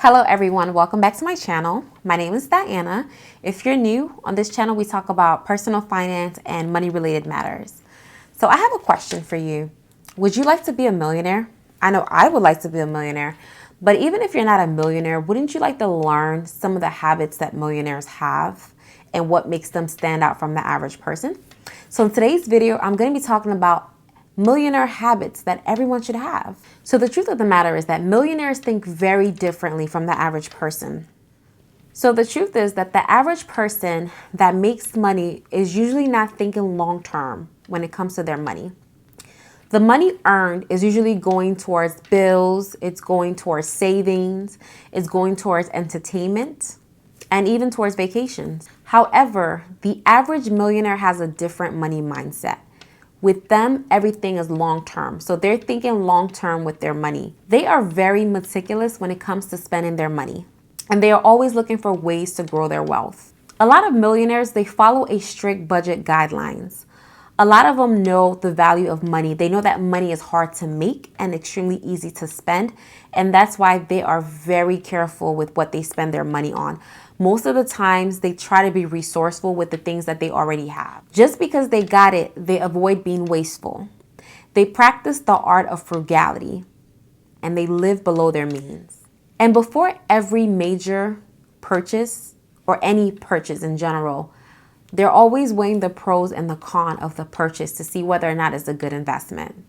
Hello everyone, welcome back to my channel. My name is Diana. If you're new, on this channel we talk about personal finance and money related matters. So I have a question for you. Would you like to be a millionaire? I know I would like to be a millionaire, but even if you're not a millionaire, wouldn't you like to learn some of the habits that millionaires have and what makes them stand out from the average person? So in today's video, I'm going to be talking about millionaire habits that everyone should have. So the truth of the matter is that millionaires think very differently from the average person. So the truth is that the average person that makes money is usually not thinking long term when it comes to their money. The money earned is usually going towards bills, it's going towards savings, it's going towards entertainment, and even towards vacations. However, the average millionaire has a different money mindset. With them, everything is long-term. So they're thinking long-term with their money. They are very meticulous when it comes to spending their money. And they are always looking for ways to grow their wealth. A lot of millionaires, they follow a strict budget guidelines. A lot of them know the value of money. They know that money is hard to make and extremely easy to spend. And that's why they are very careful with what they spend their money on. Most of the times, they try to be resourceful with the things that they already have. Just because they got it, they avoid being wasteful. They practice the art of frugality, and they live below their means. And before every major purchase, or any purchase in general, they're always weighing the pros and the cons of the purchase to see whether or not it's a good investment.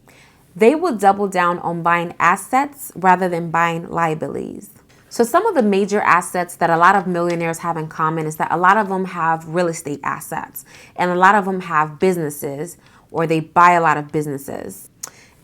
They will double down on buying assets rather than buying liabilities. So some of the major assets that a lot of millionaires have in common is that a lot of them have real estate assets and a lot of them have businesses, or they buy a lot of businesses.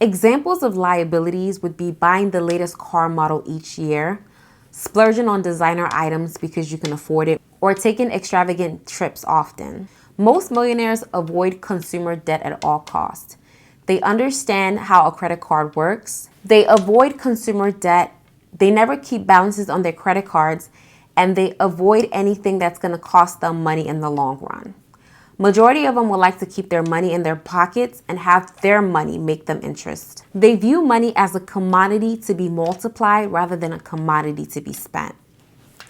Examples of liabilities would be buying the latest car model each year, splurging on designer items because you can afford it, or taking extravagant trips often. Most millionaires avoid consumer debt at all costs. They understand how a credit card works. They avoid consumer debt. They never keep balances on their credit cards, and they avoid anything that's going to cost them money in the long run. Majority of them would like to keep their money in their pockets and have their money make them interest. They view money as a commodity to be multiplied rather than a commodity to be spent.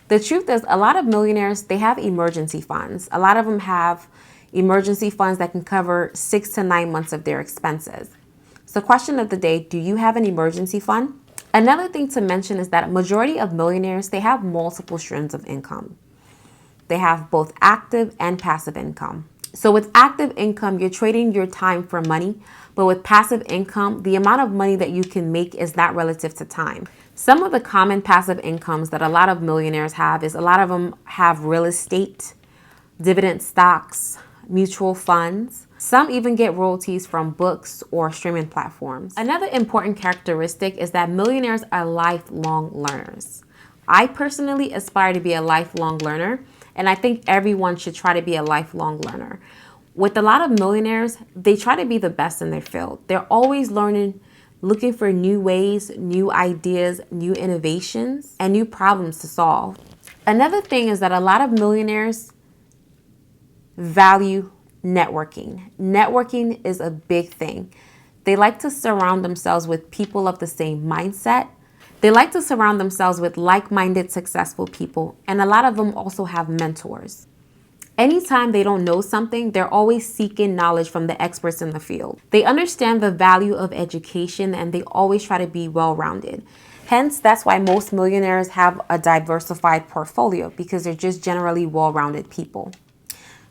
The truth is, a lot of millionaires, they have emergency funds. A lot of them have emergency funds that can cover 6 to 9 months of their expenses. So question of the day, do you have an emergency fund? Another thing to mention is that a majority of millionaires, they have multiple streams of income. They have both active and passive income. So with active income, you're trading your time for money, but with passive income, the amount of money that you can make is not relative to time. Some of the common passive incomes that a lot of millionaires have is a lot of them have real estate, dividend stocks, mutual funds. Some even get royalties from books or streaming platforms. Another important characteristic is that millionaires are lifelong learners. I personally aspire to be a lifelong learner, and I think everyone should try to be a lifelong learner. With a lot of millionaires, they try to be the best in their field. They're always learning, looking for new ways, new ideas, new innovations, and new problems to solve. Another thing is that a lot of millionaires value networking. Networking is a big thing. They like to surround themselves with people of the same mindset. They like to surround themselves with like-minded, successful people. And a lot of them also have mentors. Anytime they don't know something, they're always seeking knowledge from the experts in the field. They understand the value of education, and they always try to be well-rounded. Hence, that's why most millionaires have a diversified portfolio, because they're just generally well-rounded people.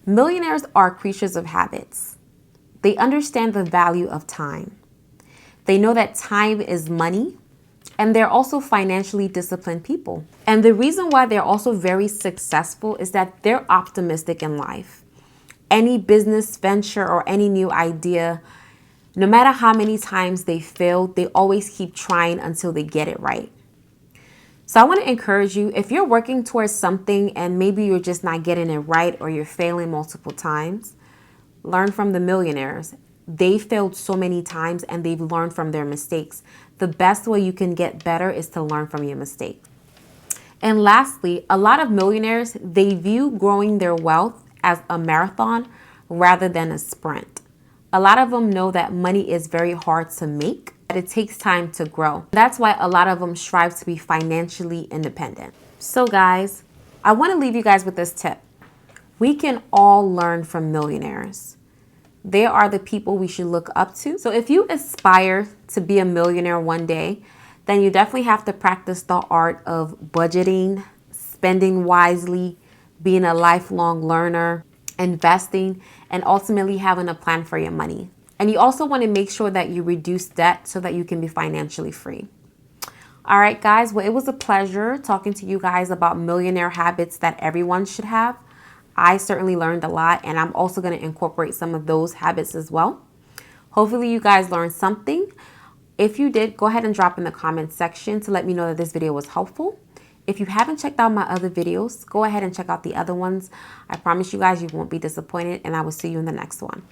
Millionaires are creatures of habits. They understand the value of time. They know that time is money, and they're also financially disciplined people. And the reason why they're also very successful is that they're optimistic in life. Any business venture or any new idea, no matter how many times they fail, they always keep trying until they get it right. So I want to encourage you, if you're working towards something and maybe you're just not getting it right or you're failing multiple times, learn from the millionaires. They failed so many times and they've learned from their mistakes. The best way you can get better is to learn from your mistakes. And lastly, a lot of millionaires, they view growing their wealth as a marathon rather than a sprint. A lot of them know that money is very hard to make that it takes time to grow. That's why a lot of them strive to be financially independent. So guys, I want to leave you guys with this tip. We can all learn from millionaires. They are the people we should look up to. So if you aspire to be a millionaire one day, then you definitely have to practice the art of budgeting, spending wisely, being a lifelong learner, investing, and ultimately having a plan for your money. And you also want to make sure that you reduce debt so that you can be financially free. All right, guys. Well, it was a pleasure talking to you guys about millionaire habits that everyone should have. I certainly learned a lot, and I'm also going to incorporate some of those habits as well. Hopefully you guys learned something. If you did, go ahead and drop in the comments section to let me know that this video was helpful. If you haven't checked out my other videos, go ahead and check out the other ones. I promise you guys you won't be disappointed, and I will see you in the next one.